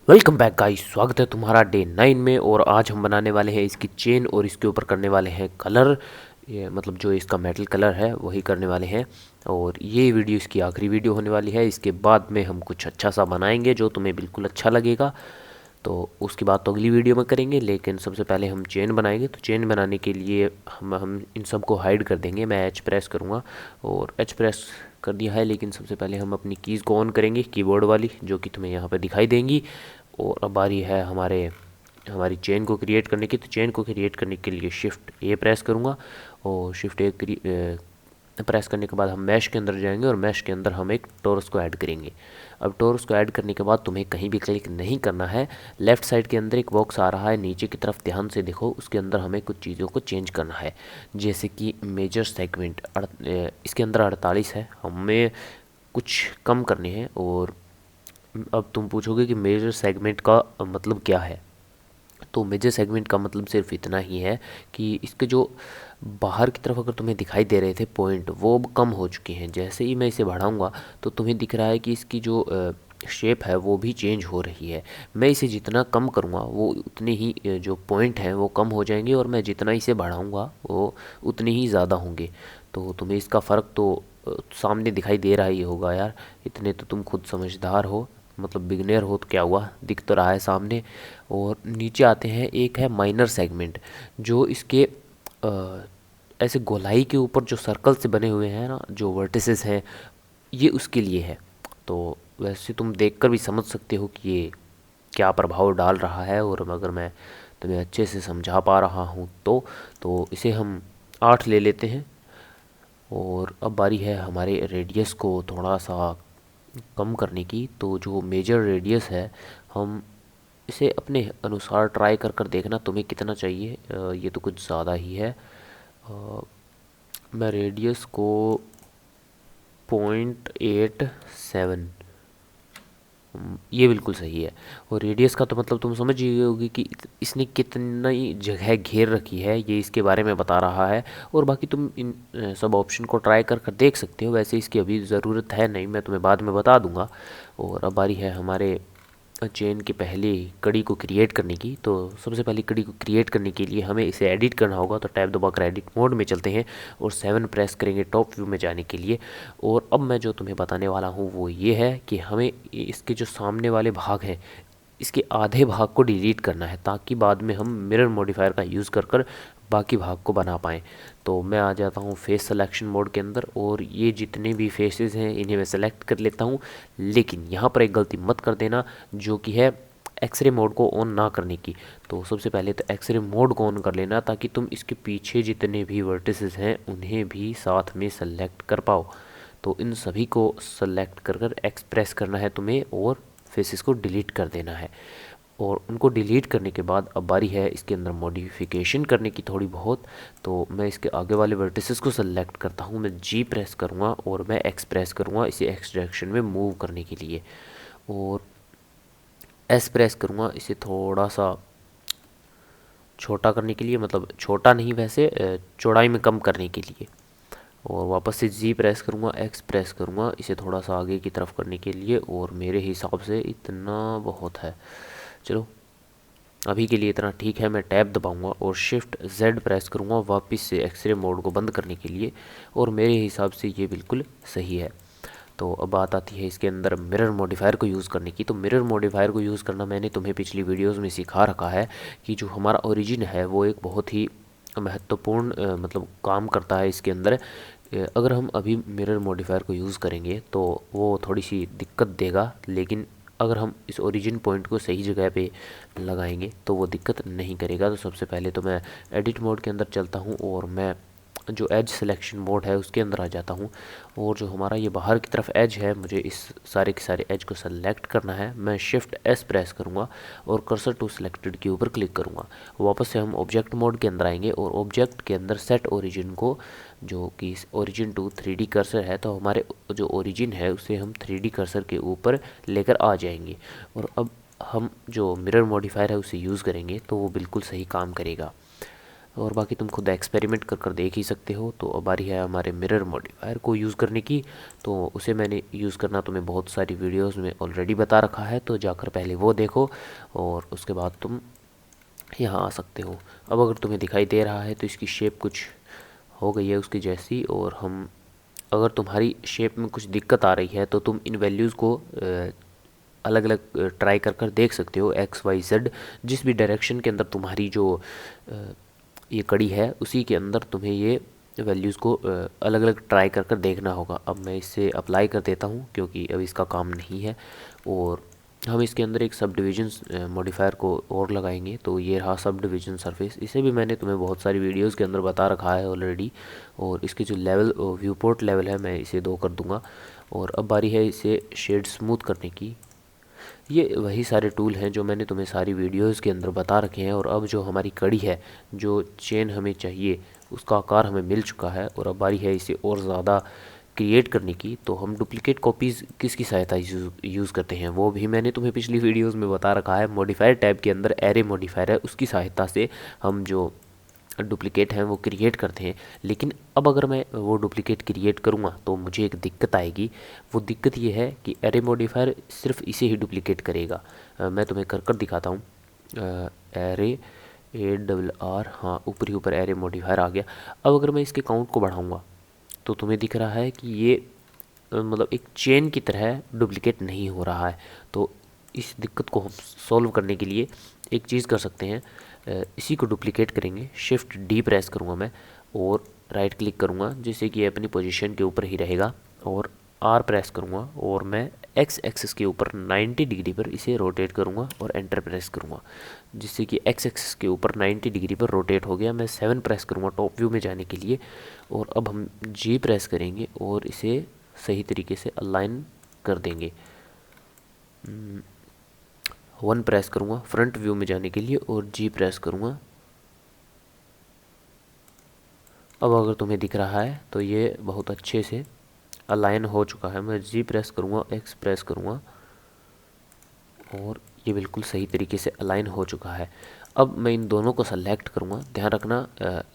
Welcome back guys, स्वागत है तुम्हारा डे 9 में। और आज हम बनाने वाले हैं इसकी चेन और इसके ऊपर करने वाले हैं कलर। ये मतलब जो इसका मेटल कलर है वही करने वाले हैं। और ये वीडियो इसकी आखिरी वीडियो होने वाली है। इसके बाद में हम कुछ अच्छा सा बनाएंगे जो तुम्हें बिल्कुल अच्छा लगेगा। तो उसकी बात तो अगली वीडियो में करेंगे, लेकिन सबसे पहले हम चेन बनाएंगे। तो चेन बनाने के लिए हम इन सब को हाइड कर देंगे। मैं एच प्रेस करूँगा और एच प्रेस कर दिया है। लेकिन सबसे पहले हम अपनी कीज़ को ऑन करेंगे, कीबोर्ड वाली जो कि तुम्हें यहाँ पर दिखाई देंगी। और अब बारी है हमारी चेन को क्रिएट करने की। तो चेन को क्रिएट करने के लिए शिफ्ट ए प्रेस करूँगा और शिफ्ट ए प्रेस करने के बाद हम मैश के अंदर जाएंगे और मैश के अंदर हम एक टोरस को ऐड करेंगे। अब टोरस को ऐड करने के बाद तुम्हें कहीं भी क्लिक नहीं करना है। लेफ़्ट साइड के अंदर एक बॉक्स आ रहा है, नीचे की तरफ ध्यान से देखो। उसके अंदर हमें कुछ चीज़ों को चेंज करना है, जैसे कि मेजर सेगमेंट। इसके अंदर 48 है, हमें कुछ कम करने हैं। और अब तुम पूछोगे कि मेजर सेगमेंट का मतलब क्या है। तो मेजर सेगमेंट का मतलब सिर्फ इतना ही है कि इसके जो बाहर की तरफ अगर तुम्हें दिखाई दे रहे थे पॉइंट, वो अब कम हो चुके हैं। जैसे ही मैं इसे बढ़ाऊंगा तो तुम्हें दिख रहा है कि इसकी जो शेप है वो भी चेंज हो रही है। मैं इसे जितना कम करूँगा वो उतने ही जो पॉइंट हैं वो कम हो जाएंगे, और मैं जितना इसे बढ़ाऊँगा वो उतने ही ज़्यादा होंगे। तो तुम्हें इसका फ़र्क तो सामने दिखाई दे रहा ही होगा यार। इतने तो तुम खुद समझदार हो, मतलब बिगनर हो तो क्या हुआ, दिख तो रहा है सामने। और नीचे आते हैं, एक है माइनर सेगमेंट, जो इसके ऐसे गोलाई के ऊपर जो सर्कल से बने हुए हैं ना, जो वर्टिसेस हैं, ये उसके लिए है। तो वैसे तुम देखकर भी समझ सकते हो कि ये क्या प्रभाव डाल रहा है। और अगर मैं तुम्हें अच्छे से समझा पा रहा हूँ तो इसे हम 8 ले लेते हैं। और अब बारी है हमारे रेडियस को थोड़ा सा कम करने की। तो जो मेजर रेडियस है, हम इसे अपने अनुसार ट्राई कर कर देखना तुम्हें कितना चाहिए। ये तो कुछ ज़्यादा ही है। मैं रेडियस को 0.87, ये बिल्कुल सही है। और रेडियस का तो मतलब तुम समझ ही गए होगी कि इसने कितनी जगह घेर रखी है, ये इसके बारे में बता रहा है। और बाकी तुम इन सब ऑप्शन को ट्राई कर कर देख सकते हो। वैसे इसकी अभी ज़रूरत है नहीं, मैं तुम्हें बाद में बता दूंगा। और अब बारी है हमारे चेन की पहली कड़ी को क्रिएट करने की। तो सबसे पहली कड़ी को क्रिएट करने के लिए हमें इसे एडिट करना होगा। तो टैब दबाकर एडिट मोड में चलते हैं और 7 प्रेस करेंगे टॉप व्यू में जाने के लिए। और अब मैं जो तुम्हें बताने वाला हूँ वो ये है कि हमें इसके जो सामने वाले भाग हैं, इसके आधे भाग को डिलीट करना है, ताकि बाद में हम मिरर मॉडिफायर का यूज़ कर कर बाकी भाग को बना पाएँ। तो मैं आ जाता हूँ फेस सिलेक्शन मोड के अंदर, और ये जितने भी फेसेस हैं इन्हें मैं सेलेक्ट कर लेता हूँ। लेकिन यहाँ पर एक गलती मत कर देना, जो कि है एक्सरे मोड को ऑन ना करने की। तो सबसे पहले तो एक्सरे मोड को ऑन कर लेना, ताकि तुम इसके पीछे जितने भी वर्टिसेस हैं उन्हें भी साथ में सेलेक्ट कर पाओ। तो इन सभी को सेलेक्ट कर कर एक्सप्रेस करना है तुम्हें, और फेसेस को डिलीट कर देना है। और उनको डिलीट करने के बाद अब बारी है इसके अंदर मॉडिफिकेशन करने की थोड़ी बहुत। तो मैं इसके आगे वाले वर्टिसेस को सेलेक्ट करता हूँ, मैं जी प्रेस करूँगा और मैं एक्स प्रेस करूँगा इसे एक्स डायरेक्शन में मूव करने के लिए। और एस प्रेस करूँगा इसे थोड़ा सा छोटा करने के लिए, मतलब छोटा नहीं वैसे, चौड़ाई में कम करने के लिए। और वापस से जी प्रेस करूँगा, एक्स प्रेस करूँगा इसे थोड़ा सा आगे की तरफ करने के लिए। और मेरे हिसाब से इतना बहुत है, चलो अभी के लिए इतना ठीक है। मैं टैब दबाऊंगा और शिफ्ट जेड प्रेस करूँगा वापस से एक्सरे मोड को बंद करने के लिए। और मेरे हिसाब से ये बिल्कुल सही है। तो अब बात आती है इसके अंदर मिरर मॉडिफायर को यूज़ करने की। तो मिरर मॉडिफायर को यूज़ करना मैंने तुम्हें पिछली वीडियोस में सिखा रखा है कि जो हमारा ओरिजिन है वो एक बहुत ही महत्वपूर्ण मतलब काम करता है इसके अंदर। अगर हम अभी मिरर मॉडिफायर को यूज़ करेंगे तो वो थोड़ी सी दिक्कत देगा, लेकिन अगर हम इस ओरिजिन पॉइंट को सही जगह पे लगाएंगे तो वो दिक्कत नहीं करेगा। तो सबसे पहले तो मैं एडिट मोड के अंदर चलता हूँ और मैं जो एज सिलेक्शन मोड है उसके अंदर आ जाता हूँ। और जो हमारा ये बाहर की तरफ एज है, मुझे इस सारे के सारे एज को सेलेक्ट करना है। मैं शिफ्ट एस प्रेस करूँगा और कर्सर टू सिलेक्टेड के ऊपर क्लिक करूँगा। वापस से हम ऑब्जेक्ट मोड के अंदर आएंगे और ऑब्जेक्ट के अंदर सेट ओरिजिन को, जो कि ओरिजिन टू 3D कर्सर है, तो हमारे जो ओरिजिन है उसे हम 3D कर्सर के ऊपर लेकर आ जाएंगे। और अब हम जो मिरर मॉडिफायर है उसे यूज़ करेंगे तो वो बिल्कुल सही काम करेगा। और बाकी तुम खुद एक्सपेरिमेंट कर कर देख ही सकते हो। तो अब बारी है हमारे मिरर मॉडिफायर को यूज़ करने की। तो उसे मैंने यूज़ करना तुम्हें बहुत सारी वीडियोस में ऑलरेडी बता रखा है, तो जाकर पहले वो देखो और उसके बाद तुम यहाँ आ सकते हो। अब अगर तुम्हें दिखाई दे रहा है तो इसकी शेप कुछ हो गई है उसकी जैसी। और हम, अगर तुम्हारी शेप में कुछ दिक्कत आ रही है तो तुम इन वैल्यूज़ को अलग अलग ट्राई कर कर देख सकते हो। एक्स वाई जेड जिस भी डायरेक्शन के अंदर तुम्हारी जो ये कड़ी है उसी के अंदर तुम्हें ये वैल्यूज़ को अलग अलग ट्राई कर कर देखना होगा। अब मैं इसे अप्लाई कर देता हूँ क्योंकि अब इसका काम नहीं है। और हम इसके अंदर एक सब डिवीजन मॉडिफायर को और लगाएंगे। तो ये रहा सब डिवीजन सरफेस। इसे भी मैंने तुम्हें बहुत सारी वीडियोस के अंदर बता रखा है ऑलरेडी। और इसके जो लेवल व्यू पोर्ट लेवल है मैं इसे 2 कर दूंगा। और अब बारी है इसे शेड स्मूथ करने की। ये वही सारे टूल हैं जो मैंने तुम्हें सारी वीडियोस के अंदर बता रखे हैं। और अब जो हमारी कड़ी है, जो चेन हमें चाहिए, उसका आकार हमें मिल चुका है। और अब बारी है इसे और ज़्यादा क्रिएट करने की। तो हम डुप्लीकेट कॉपीज़ किसकी सहायता यूज़ करते हैं वो भी मैंने तुम्हें पिछली वीडियोस में बता रखा है। मॉडिफायर टैब के अंदर एरे मॉडिफायर है, उसकी सहायता से हम जो डुप्लिकेट हैं वो क्रिएट करते हैं। लेकिन अब अगर मैं वो डुप्लिकेट क्रिएट करूँगा तो मुझे एक दिक्कत आएगी। वो दिक्कत ये है कि एरे मॉडिफायर सिर्फ इसे ही डुप्लिकेट करेगा। मैं तुम्हें कर कर दिखाता हूँ। एरे ARR, हाँ ऊपर ही ऊपर एरे मॉडिफायर आ गया। अब अगर मैं इसके काउंट को बढ़ाऊँगा तो तुम्हें दिख रहा है कि ये मतलब एक चेन की तरह डुप्लिकेट नहीं हो रहा है। तो इस दिक्कत को हम सॉल्व करने के लिए एक चीज़ कर सकते हैं। इसी को डुप्लिकेट करेंगे। शिफ्ट डी प्रेस करूँगा मैं और राइट क्लिक करूँगा जिससे कि ये अपनी पोजीशन के ऊपर ही रहेगा। और आर प्रेस करूँगा और मैं एक्स एक्सिस के ऊपर 90 डिग्री पर इसे रोटेट करूँगा और एंटर प्रेस करूँगा जिससे कि एक्स एक्सिस के ऊपर 90 डिग्री पर रोटेट हो गया। मैं 7 प्रेस करूँगा टॉप व्यू में जाने के लिए। और अब हम जी प्रेस करेंगे और इसे सही तरीके से अलाइन कर देंगे। 1 प्रेस करूँगा फ्रंट व्यू में जाने के लिए और जी प्रेस करूँगा। अब अगर तुम्हें दिख रहा है तो ये बहुत अच्छे से अलाइन हो चुका है। मैं जी प्रेस करूँगा, एक्स प्रेस करूँगा और ये बिल्कुल सही तरीके से अलाइन हो चुका है। अब मैं इन दोनों को सेलेक्ट करूँगा। ध्यान रखना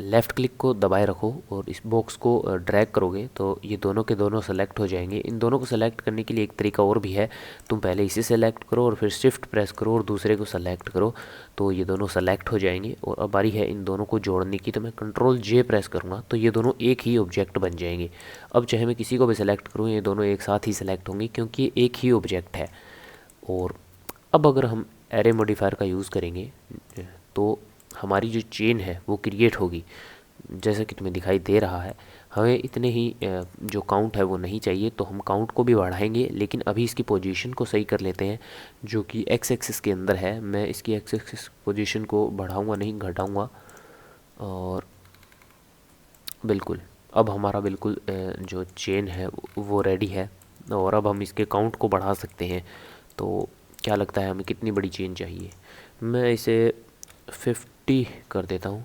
लेफ़्ट क्लिक को दबाए रखो और इस बॉक्स को ड्रैग करोगे तो ये दोनों के दोनों सेलेक्ट हो जाएंगे। इन दोनों को सेलेक्ट करने के लिए एक तरीका और भी है। तुम पहले इसे सेलेक्ट करो और फिर शिफ्ट प्रेस करो और दूसरे को सेलेक्ट करो तो ये दोनों सेलेक्ट हो जाएंगे। और अब बारी है इन दोनों को जोड़ने की। तो मैं कंट्रोल जे प्रेस करूँगा तो ये दोनों एक ही ऑब्जेक्ट बन जाएंगे। अब चाहे मैं किसी को भी सेलेक्ट करूँ ये दोनों एक साथ ही सेलेक्ट होंगे क्योंकि ये एक ही ऑब्जेक्ट है। और अब अगर हम एरे मॉडिफायर का यूज़ करेंगे तो हमारी जो चेन है वो क्रिएट होगी जैसा कि तुम्हें दिखाई दे रहा है। हमें इतने ही जो काउंट है वो नहीं चाहिए तो हम काउंट को भी बढ़ाएंगे। लेकिन अभी इसकी पोजीशन को सही कर लेते हैं जो कि एक्स एक्सिस के अंदर है। मैं इसकी एक्स एक्सिस पोजीशन को बढ़ाऊंगा नहीं, घटाऊंगा। और बिल्कुल अब हमारा बिल्कुल जो चेन है वो रेडी है। और अब हम इसके काउंट को बढ़ा सकते हैं। तो क्या लगता है हमें कितनी बड़ी चेन चाहिए? मैं इसे 50 कर देता हूँ।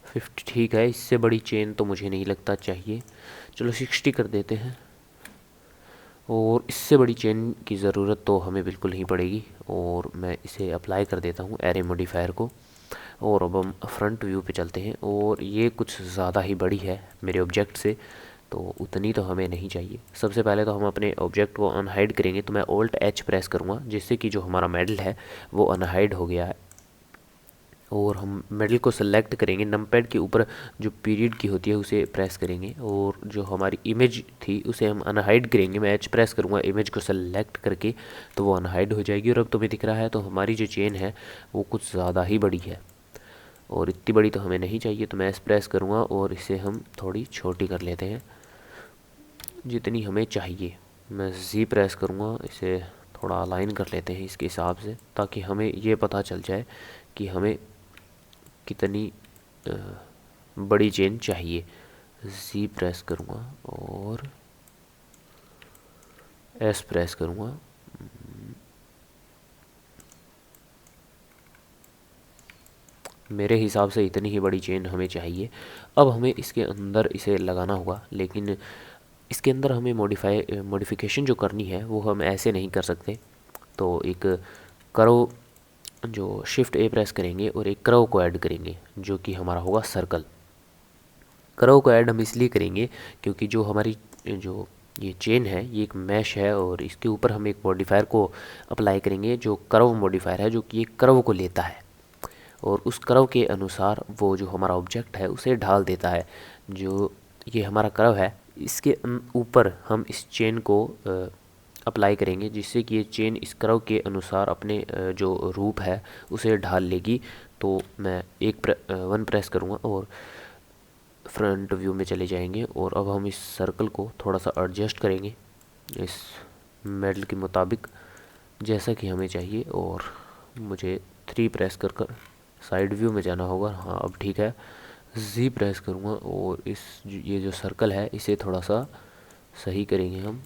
50 ठीक है। इससे बड़ी चेन तो मुझे नहीं लगता चाहिए। चलो 60 कर देते हैं। और इससे बड़ी चेन की ज़रूरत तो हमें बिल्कुल नहीं पड़ेगी। और मैं इसे अप्लाई कर देता हूँ एरे मॉडिफायर को। और अब हम फ्रंट व्यू पे चलते हैं। और ये कुछ ज़्यादा ही बड़ी है मेरे ऑब्जेक्ट से, तो उतनी तो हमें नहीं चाहिए। सबसे पहले तो हम अपने ऑब्जेक्ट को अनहाइड करेंगे। तो मैं ऑल्ट एच प्रेस करूँगा जिससे कि जो हमारा मेडल है वो अनहाइड हो गया है। और हम मेडल को सेलेक्ट करेंगे। नमपैड के ऊपर जो पीरियड की होती है उसे प्रेस करेंगे। और जो हमारी इमेज थी उसे हम अनहाइड करेंगे। मैं एच प्रेस करूँगा इमेज को सेलेक्ट करके तो वो अनहाइड हो जाएगी। और अब तुम्हें दिख रहा है तो हमारी जो चेन है वो कुछ ज़्यादा ही बड़ी है और इतनी बड़ी तो हमें नहीं चाहिए। तो मैं एस प्रेस करूँगा और इसे हम थोड़ी छोटी कर लेते हैं जितनी हमें चाहिए। मैं जी प्रेस करूँगा, इसे थोड़ा अलाइन कर लेते हैं इसके हिसाब से ताकि हमें ये पता चल जाए कि हमें कितनी बड़ी चेन चाहिए। जी प्रेस करूँगा और एस प्रेस करूँगा। मेरे हिसाब से इतनी ही बड़ी चेन हमें चाहिए। अब हमें इसके अंदर इसे लगाना होगा। लेकिन इसके अंदर हमें मॉडिफिकेशन जो करनी है वो हम ऐसे नहीं कर सकते। तो एक कर्व, जो शिफ्ट ए प्रेस करेंगे और एक कर्व को ऐड करेंगे जो कि हमारा होगा सर्कल। कर्व को ऐड हम इसलिए करेंगे क्योंकि जो हमारी जो ये चेन है ये एक मैश है और इसके ऊपर हम एक मॉडिफायर को अप्लाई करेंगे जो कर्व मॉडिफायर है, जो कि एक कर्व को लेता है और उस कर्व के अनुसार वो जो हमारा ऑब्जेक्ट है उसे ढाल देता है। जो ये हमारा कर्व है इसके ऊपर हम इस चेन को अप्लाई करेंगे जिससे कि ये चेन इस कर्व के अनुसार अपने जो रूप है उसे ढाल लेगी। तो मैं वन प्रेस करूँगा और फ्रंट व्यू में चले जाएंगे और अब हम इस सर्कल को थोड़ा सा एडजस्ट करेंगे इस मेडल के मुताबिक जैसा कि हमें चाहिए। और मुझे 3 प्रेस कर कर साइड व्यू में जाना होगा। हाँ, अब ठीक है। जी प्रेस करूँगा और ये जो सर्कल है इसे थोड़ा सा सही करेंगे हम।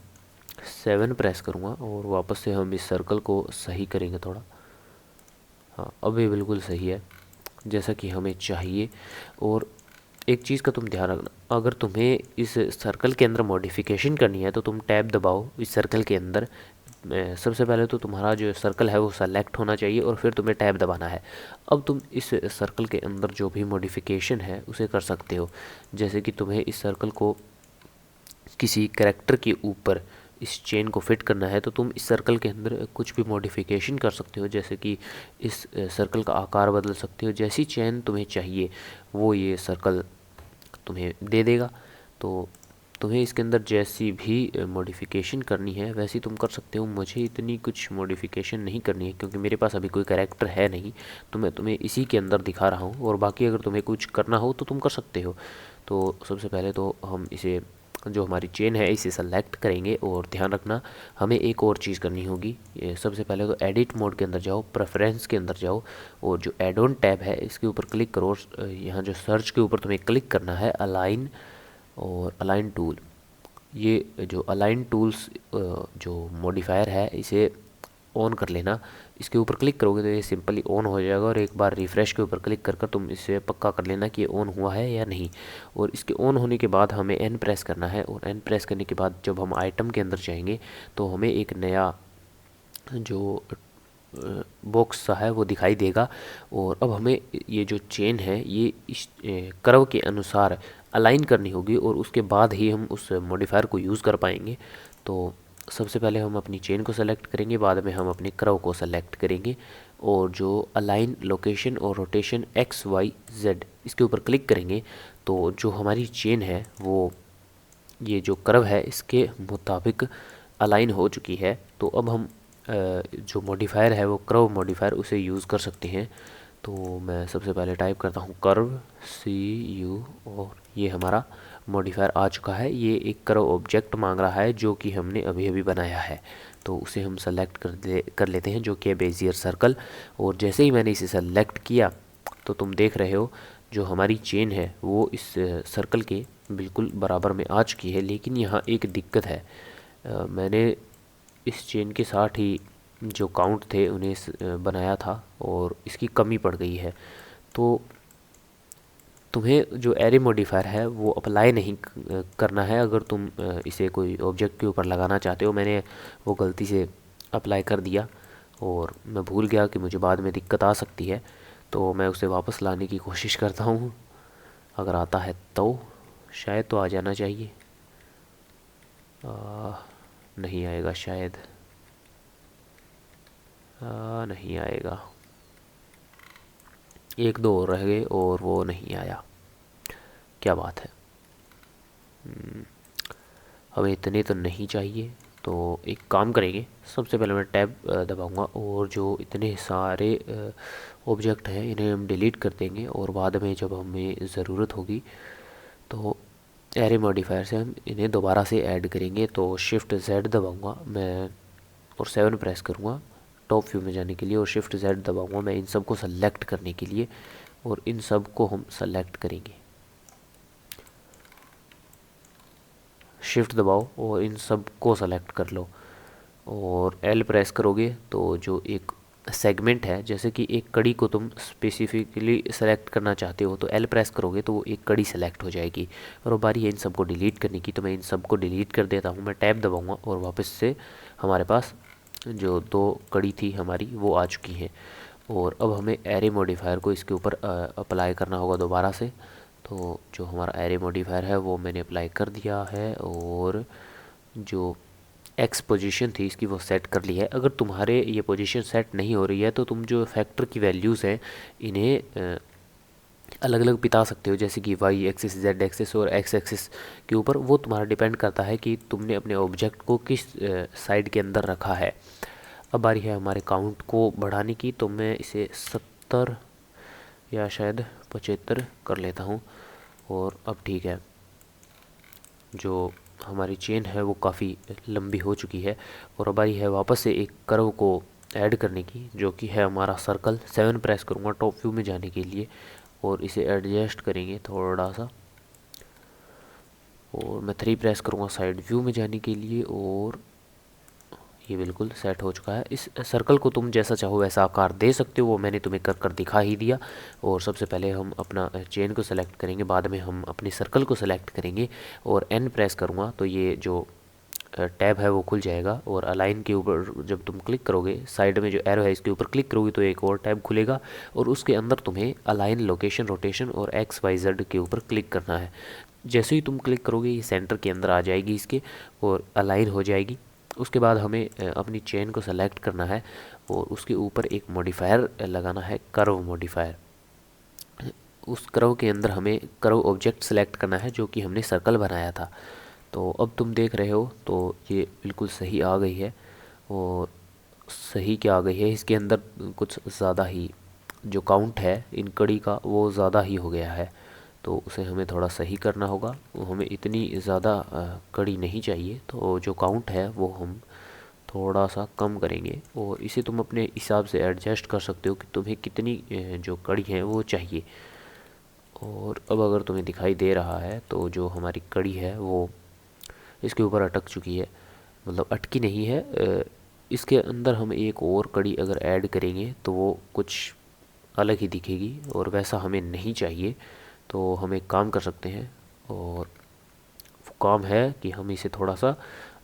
7 प्रेस करूँगा और वापस से हम इस सर्कल को सही करेंगे थोड़ा। हाँ, अब ये बिल्कुल सही है जैसा कि हमें चाहिए। और एक चीज़ का तुम ध्यान रखना, अगर तुम्हें इस सर्कल के अंदर मॉडिफिकेशन करनी है तो तुम टैब दबाओ इस सर्कल के अंदर। सबसे पहले तो तुम्हारा जो सर्कल है वो सेलेक्ट होना चाहिए और फिर तुम्हें टैब दबाना है। अब तुम इस सर्कल के अंदर जो भी मॉडिफिकेशन है उसे कर सकते हो। जैसे कि तुम्हें इस सर्कल को किसी कैरेक्टर के ऊपर इस चेन को फिट करना है तो तुम इस सर्कल के अंदर कुछ भी मॉडिफिकेशन कर सकते हो। जैसे कि इस सर्कल का आकार बदल सकते हो, जैसी चेन तुम्हें चाहिए वो ये सर्कल तुम्हें दे देगा। तो तुम्हें इसके अंदर जैसी भी मॉडिफिकेशन करनी है वैसी तुम कर सकते हो। मुझे इतनी कुछ मॉडिफिकेशन नहीं करनी है क्योंकि मेरे पास अभी कोई कैरेक्टर है नहीं, तो मैं तुम्हें इसी के अंदर दिखा रहा हूँ। और बाकी अगर तुम्हें कुछ करना हो तो तुम कर सकते हो। तो सबसे पहले तो हम इसे, जो हमारी चेन है इसे सेलेक्ट करेंगे और ध्यान रखना हमें एक और चीज़ करनी होगी। सबसे पहले तो एडिट मोड के अंदर जाओ, प्रेफरेंस के अंदर जाओ और जो एड ऑन टैब है इसके ऊपर क्लिक करो और यहाँ जो सर्च के ऊपर तुम्हें क्लिक करना है अलाइन और अलाइन टूल। ये जो अलाइन टूल्स जो मॉडिफायर है इसे ऑन कर लेना। इसके ऊपर क्लिक करोगे तो ये सिंपली ऑन हो जाएगा और एक बार रिफ़्रेश के ऊपर क्लिक कर कर तुम इसे पक्का कर लेना कि ये ऑन हुआ है या नहीं। और इसके ऑन होने के बाद हमें एन प्रेस करना है और एन प्रेस करने के बाद जब हम आइटम के अंदर जाएंगे तो हमें एक नया जो बॉक्स सा है वो दिखाई देगा। और अब हमें ये जो चेन है ये इस कर्व के अनुसार अलाइन करनी होगी और उसके बाद ही हम उस मॉडिफायर को यूज़ कर पाएंगे। तो सबसे पहले हम अपनी चेन को सेलेक्ट करेंगे, बाद में हम अपने कर्व को सेलेक्ट करेंगे और जो अलाइन लोकेशन और रोटेशन एक्स वाई जेड इसके ऊपर क्लिक करेंगे तो जो हमारी चेन है वो ये जो कर्व है इसके मुताबिक अलाइन हो चुकी है। तो अब हम जो मॉडिफायर है वो कर्व मॉडिफायर उसे यूज़ कर सकते हैं। तो मैं सबसे पहले टाइप करता हूँ कर्व CU और ये हमारा मॉडिफायर आ चुका है। ये एक कर्व ऑब्जेक्ट मांग रहा है जो कि हमने अभी अभी बनाया है, तो उसे हम सेलेक्ट कर लेते हैं जो कि है बेजियर सर्कल। और जैसे ही मैंने इसे सेलेक्ट किया तो तुम देख रहे हो जो हमारी चेन है वो इस सर्कल के बिल्कुल बराबर में आ चुकी है। लेकिन यहाँ एक दिक्कत है, मैंने इस चेन के साथ ही जो काउंट थे उन्हें बनाया था और इसकी कमी पड़ गई है। तो तुम्हें जो एरे मॉडिफायर है वो अप्लाई नहीं करना है अगर तुम इसे कोई ऑब्जेक्ट के ऊपर लगाना चाहते हो। मैंने वो गलती से अप्लाई कर दिया और मैं भूल गया कि मुझे बाद में दिक्कत आ सकती है, तो मैं उसे वापस लाने की कोशिश करता हूँ। अगर आता है तो शायद तो आ जाना चाहिए। नहीं आएगा शायद, नहीं आएगा। एक दो और रह गए और वो नहीं आया, क्या बात है। हमें इतने तो नहीं चाहिए, तो एक काम करेंगे, सबसे पहले मैं टैब दबाऊंगा और जो इतने सारे ऑब्जेक्ट हैं इन्हें हम डिलीट कर देंगे और बाद में जब हमें ज़रूरत होगी तो एरे मॉडिफायर से हम इन्हें दोबारा से ऐड करेंगे। तो शिफ्ट Z दबाऊंगा मैं और 7 प्रेस करूँगा टॉप व्यू में जाने के लिए और शिफ्ट Z दबाऊंगा मैं इन सब को सेलेक्ट करने के लिए और इन सब को हम सेलेक्ट करेंगे। शिफ्ट दबाओ और इन सब को सेलेक्ट कर लो और L प्रेस करोगे तो जो एक सेगमेंट है, जैसे कि एक कड़ी को तुम स्पेसिफिकली सेलेक्ट करना चाहते हो तो एल प्रेस करोगे तो वो एक कड़ी सेलेक्ट हो जाएगी। और अब बारी है इन सबको डिलीट करने की, तो मैं इन सबको डिलीट कर देता हूँ। मैं टैब दबाऊँगा और वापस से हमारे पास जो 2 कड़ी थी हमारी वो आ चुकी हैं। और अब हमें एरे मॉडिफायर को इसके ऊपर अप्लाई करना होगा दोबारा से। तो जो हमारा एरे मॉडिफायर है वो मैंने अप्लाई कर दिया है, और जो एक्स पोजीशन थी इसकी वो सेट कर ली है। अगर तुम्हारे ये पोजीशन सेट नहीं हो रही है तो तुम जो फैक्टर की वैल्यूज़ हैं इन्हें अलग अलग बिता सकते हो, जैसे कि वाई एक्सिस, जेड एक्सिस और एक्स एक्सिस के ऊपर। वो तुम्हारा डिपेंड करता है कि तुमने अपने ऑब्जेक्ट को किस साइड के अंदर रखा है। अब बारी है हमारे काउंट को बढ़ाने की, तो मैं इसे 70 या शायद 75 कर लेता हूँ। और अब ठीक है, जो हमारी चेन है वो काफ़ी लंबी हो चुकी है। और अब बारी है वापस से एक कर्व को ऐड करने की, जो कि है हमारा सर्कल। 7 प्रेस करूँगा टॉप व्यू में जाने के लिए, और इसे एडजस्ट करेंगे थोड़ा सा। और मैं 3 प्रेस करूँगा साइड व्यू में जाने के लिए, और ये बिल्कुल सेट हो चुका है। इस सर्कल को तुम जैसा चाहो वैसा आकार दे सकते हो, वो मैंने तुम्हें कर कर दिखा ही दिया। और सबसे पहले हम अपना चेन को सेलेक्ट करेंगे, बाद में हम अपने सर्कल को सेलेक्ट करेंगे। और एन प्रेस करूँगा तो ये जो टैब है वो खुल जाएगा। और अलाइन के ऊपर जब तुम क्लिक करोगे, साइड में जो एरो है इसके ऊपर क्लिक करोगे तो एक और टैब खुलेगा, और उसके अंदर तुम्हें अलाइन, लोकेशन, रोटेशन और एक्स वाई जेड के ऊपर क्लिक करना है। जैसे ही तुम क्लिक करोगे ये सेंटर के अंदर आ जाएगी इसके, और अलाइन हो जाएगी। उसके बाद हमें अपनी चेन को सेलेक्ट करना है, और उसके ऊपर एक मॉडिफायर लगाना है, कर्व मॉडिफायर। उस कर्व के अंदर हमें कर्व ऑब्जेक्ट सेलेक्ट करना है जो कि हमने सर्कल बनाया था। तो अब तुम देख रहे हो तो ये बिल्कुल सही आ गई है। और सही क्या आ गई है, इसके अंदर कुछ ज़्यादा ही जो काउंट है इन कड़ी का वो ज़्यादा ही हो गया है, तो उसे हमें थोड़ा सही करना होगा। वो हमें इतनी ज़्यादा कड़ी नहीं चाहिए, तो जो काउंट है वो हम थोड़ा सा कम करेंगे। और इसे तुम अपने हिसाब से एडजस्ट कर सकते हो कि तुम्हें कितनी जो कड़ी है वो चाहिए। और अब अगर तुम्हें दिखाई दे रहा है तो जो हमारी कड़ी है वो इसके ऊपर अटक चुकी है, मतलब अटकी नहीं है। इसके अंदर हम एक और कड़ी अगर ऐड करेंगे तो वो कुछ अलग ही दिखेगी, और वैसा हमें नहीं चाहिए। तो हम एक काम कर सकते हैं, और वो काम है कि हम इसे थोड़ा सा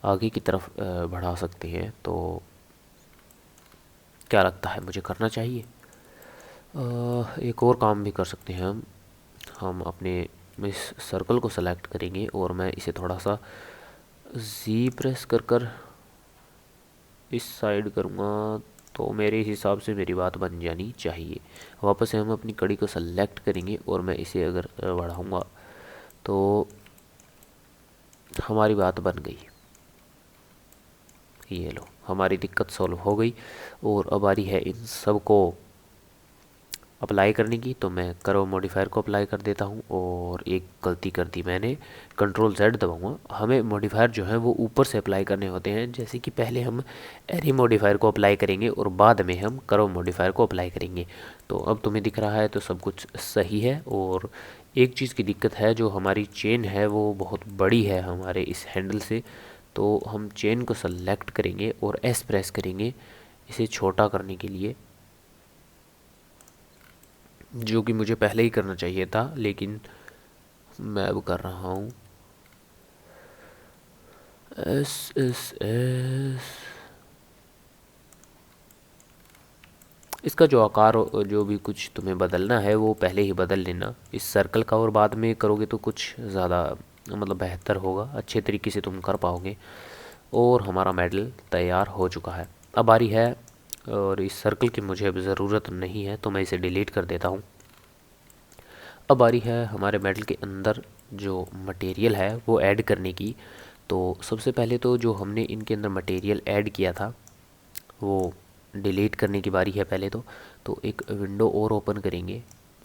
आगे की तरफ बढ़ा सकते हैं। तो क्या लगता है, मुझे करना चाहिए? एक और काम भी कर सकते हैं हम अपने इस सर्कल को सेलेक्ट करेंगे, और मैं इसे थोड़ा सा जी प्रेस कर कर इस साइड करूँगा, तो मेरे हिसाब से मेरी बात बन जानी चाहिए। वापस से हम अपनी कड़ी को सेलेक्ट करेंगे, और मैं इसे अगर बढ़ाऊँगा तो हमारी बात बन गई। ये लो, हमारी दिक्कत सॉल्व हो गई। और अब आ रही है इन सब को अप्लाई करने की, तो मैं कर्व मॉडिफायर को अप्लाई कर देता हूँ। और एक गलती कर दी मैंने, कंट्रोल जेड दबाऊँगा। हमें मॉडिफायर जो है वो ऊपर से अप्लाई करने होते हैं, जैसे कि पहले हम एरे मॉडिफायर को अप्लाई करेंगे और बाद में हम कर्व मॉडिफायर को अप्लाई करेंगे। तो अब तुम्हें दिख रहा है तो सब कुछ सही है। और एक चीज़ की दिक्कत है, जो हमारी चेन है वो बहुत बड़ी है हमारे इस हैंडल से। तो हम चेन को सेलेक्ट करेंगे और एस प्रेस करेंगे इसे छोटा करने के लिए, जो कि मुझे पहले ही करना चाहिए था, लेकिन मैं अब कर रहा हूँ। एस एस एस, इसका जो आकार जो भी कुछ तुम्हें बदलना है वो पहले ही बदल लेना इस सर्कल का, और बाद में करोगे तो कुछ ज़्यादा मतलब बेहतर होगा, अच्छे तरीके से तुम कर पाओगे। और हमारा मेडल तैयार हो चुका है। अब बारी है, और इस सर्कल की मुझे अब ज़रूरत नहीं है तो मैं इसे डिलीट कर देता हूँ। अब बारी है हमारे मेडल के अंदर जो मटेरियल है वो ऐड करने की। तो सबसे पहले तो जो हमने इनके अंदर मटेरियल ऐड किया था वो डिलीट करने की बारी है पहले तो एक विंडो और ओपन करेंगे,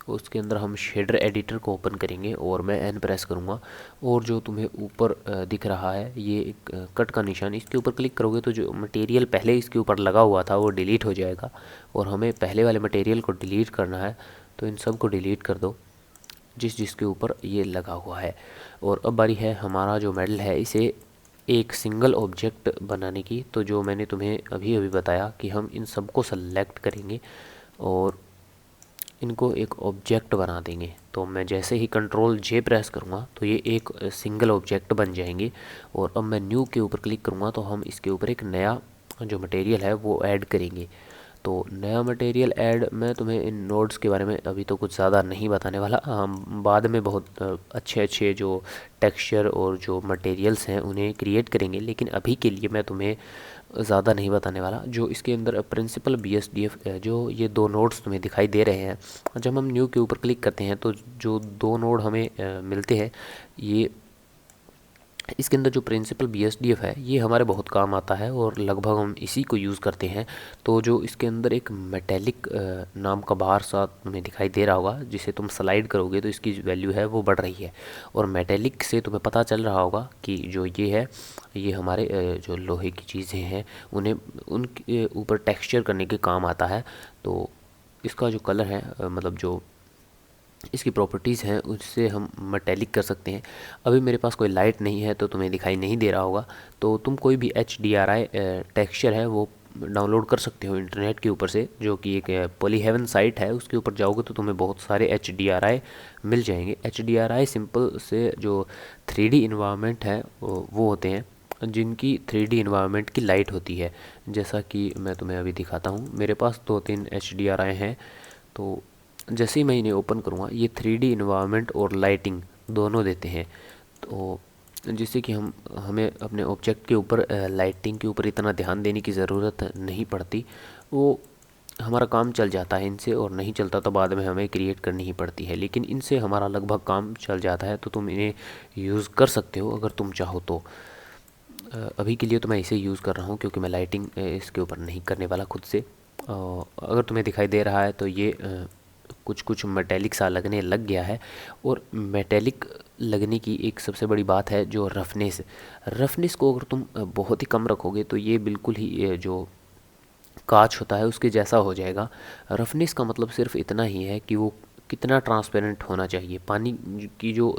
उसके अंदर हम शेडर एडिटर को ओपन करेंगे, और मैं एन प्रेस करूँगा। और जो तुम्हें ऊपर दिख रहा है ये एक कट का निशान, इसके ऊपर क्लिक करोगे तो जो मटेरियल पहले इसके ऊपर लगा हुआ था वो डिलीट हो जाएगा, और हमें पहले वाले मटेरियल को डिलीट करना है। तो इन सब को डिलीट कर दो जिसके ऊपर ये लगा हुआ है। और अब बारी है हमारा जो मेडल है इसे एक सिंगल ऑब्जेक्ट बनाने की, तो जो मैंने तुम्हें अभी अभी बताया कि हम इन सबको सेलेक्ट करेंगे और इनको एक ऑब्जेक्ट बना देंगे। तो मैं जैसे ही कंट्रोल जे प्रेस करूँगा तो ये एक सिंगल ऑब्जेक्ट बन जाएंगे। और अब मैं न्यू के ऊपर क्लिक करूँगा तो हम इसके ऊपर एक नया जो मटेरियल है वो ऐड करेंगे। तो नया मटेरियल ऐड, मैं तुम्हें इन नोड्स के बारे में अभी तो कुछ ज़्यादा नहीं बताने वाला। हम बाद में बहुत अच्छे अच्छे जो टेक्सचर और जो मटेरियल्स हैं उन्हें क्रिएट करेंगे, लेकिन अभी के लिए मैं तुम्हें ज़्यादा नहीं बताने वाला। जो इसके अंदर प्रिंसिपल BSDF जो ये दो नोड्स तुम्हें दिखाई दे रहे हैं, जब हम न्यू के ऊपर क्लिक करते हैं तो जो दो नोड हमें मिलते हैं, ये इसके अंदर जो प्रिंसिपल BSDF है ये हमारे बहुत काम आता है और लगभग हम इसी को यूज़ करते हैं। तो जो इसके अंदर एक मेटेलिक नाम का बाहर सा तुम्हें दिखाई दे रहा होगा, जिसे तुम स्लाइड करोगे तो इसकी वैल्यू है वो बढ़ रही है। और मेटेलिक से तुम्हें पता चल रहा होगा कि जो ये है, ये हमारे जो लोहे की चीज़ें हैं उन्हें उनके ऊपर टेक्सचर करने के काम आता है। तो इसका जो कलर है, मतलब जो इसकी प्रॉपर्टीज़ हैं उससे हम मेटेलिक कर सकते हैं। अभी मेरे पास कोई लाइट नहीं है तो तुम्हें दिखाई नहीं दे रहा होगा, तो तुम कोई भी HDRI टेक्सचर है वो डाउनलोड कर सकते हो इंटरनेट के ऊपर से, जो कि एक पॉलीहेवन साइट है। उसके ऊपर जाओगे तो तुम्हें बहुत सारे HDRI मिल जाएंगे। HDRI सिंपल से जो 3D इन्वायरमेंट है वो होते हैं, जिनकी 3D इन्वायरमेंट की लाइट होती है। जैसा कि मैं तुम्हें अभी दिखाता हूँ, मेरे पास 2-3 HDRI हैं। तो जैसे ही मैं इन्हें ओपन करूँगा ये 3D इन्वायरमेंट और लाइटिंग दोनों देते हैं। तो जिससे कि हमें अपने ऑब्जेक्ट के ऊपर लाइटिंग के ऊपर इतना ध्यान देने की ज़रूरत नहीं पड़ती। वो हमारा काम चल जाता है इनसे, और नहीं चलता तो बाद में हमें क्रिएट करनी ही पड़ती है, लेकिन इनसे हमारा लगभग काम चल जाता है। तो तुम इन्हें यूज़ कर सकते हो अगर तुम चाहो तो। अभी के लिए तो मैं इसे यूज़ कर रहा हूँ क्योंकि मैं लाइटिंग इसके ऊपर नहीं करने वाला खुद से। अगर तुम्हें दिखाई दे रहा है तो ये कुछ कुछ मेटेलिक सा लगने लग गया है। और मेटेलिक लगने की एक सबसे बड़ी बात है जो रफनेस। रफनेस को अगर तुम बहुत ही कम रखोगे तो ये बिल्कुल ही जो कांच होता है उसके जैसा हो जाएगा। रफनेस का मतलब सिर्फ इतना ही है कि वो कितना ट्रांसपेरेंट होना चाहिए। पानी की जो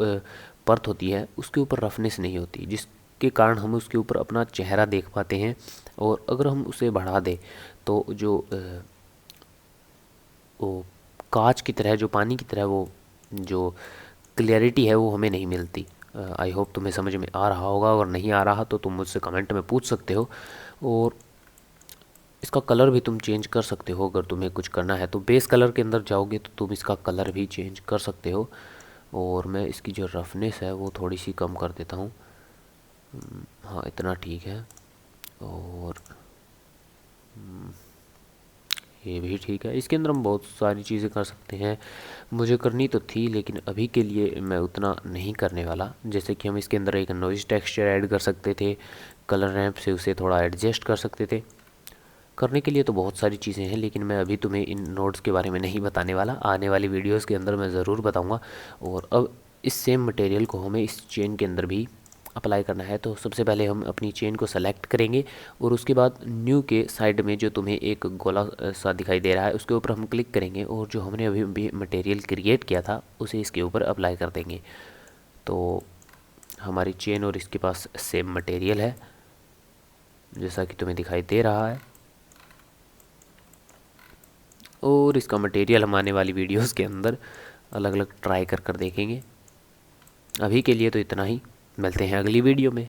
परत होती है उसके ऊपर रफनेस नहीं होती, जिसके कारण हम उसके ऊपर अपना चेहरा देख पाते हैं। और अगर हम उसे बढ़ा दें तो जो वो कांच की तरह, जो पानी की तरह, वो जो क्लियरिटी है वो हमें नहीं मिलती। आई होप तुम्हें समझ में आ रहा होगा, अगर नहीं आ रहा तो तुम मुझसे कमेंट में पूछ सकते हो। और इसका कलर भी तुम चेंज कर सकते हो अगर तुम्हें कुछ करना है तो। बेस कलर के अंदर जाओगे तो तुम इसका कलर भी चेंज कर सकते हो। और मैं इसकी जो रफनेस है वो थोड़ी सी कम कर देता हूँ। हाँ, इतना ठीक है। और ये भी ठीक है। इसके अंदर हम बहुत सारी चीज़ें कर सकते हैं, मुझे करनी तो थी लेकिन अभी के लिए मैं उतना नहीं करने वाला। जैसे कि हम इसके अंदर एक नॉइज़ टेक्सचर ऐड कर सकते थे, कलर रैंप से उसे थोड़ा एडजस्ट कर सकते थे। करने के लिए तो बहुत सारी चीज़ें हैं, लेकिन मैं अभी तुम्हें इन नोड्स के बारे में नहीं बताने वाला। आने वाली वीडियोस के अंदर मैं ज़रूर बताऊंगा। और अब इस सेम मटेरियल को हमें इस चेन के अंदर भी अप्लाई करना है। तो सबसे पहले हम अपनी चेन को सेलेक्ट करेंगे और उसके बाद न्यू के साइड में जो तुम्हें एक गोला सा दिखाई दे रहा है उसके ऊपर हम क्लिक करेंगे और जो हमने अभी भी मटेरियल क्रिएट किया था उसे इसके ऊपर अप्लाई कर देंगे। तो हमारी चेन और इसके पास सेम मटेरियल है जैसा कि तुम्हें दिखाई दे रहा है। और इसका मटेरियल हम आने वाली वीडियोस के अंदर अलग अलग ट्राई कर कर देखेंगे। अभी के लिए तो इतना ही, मिलते हैं अगली वीडियो में।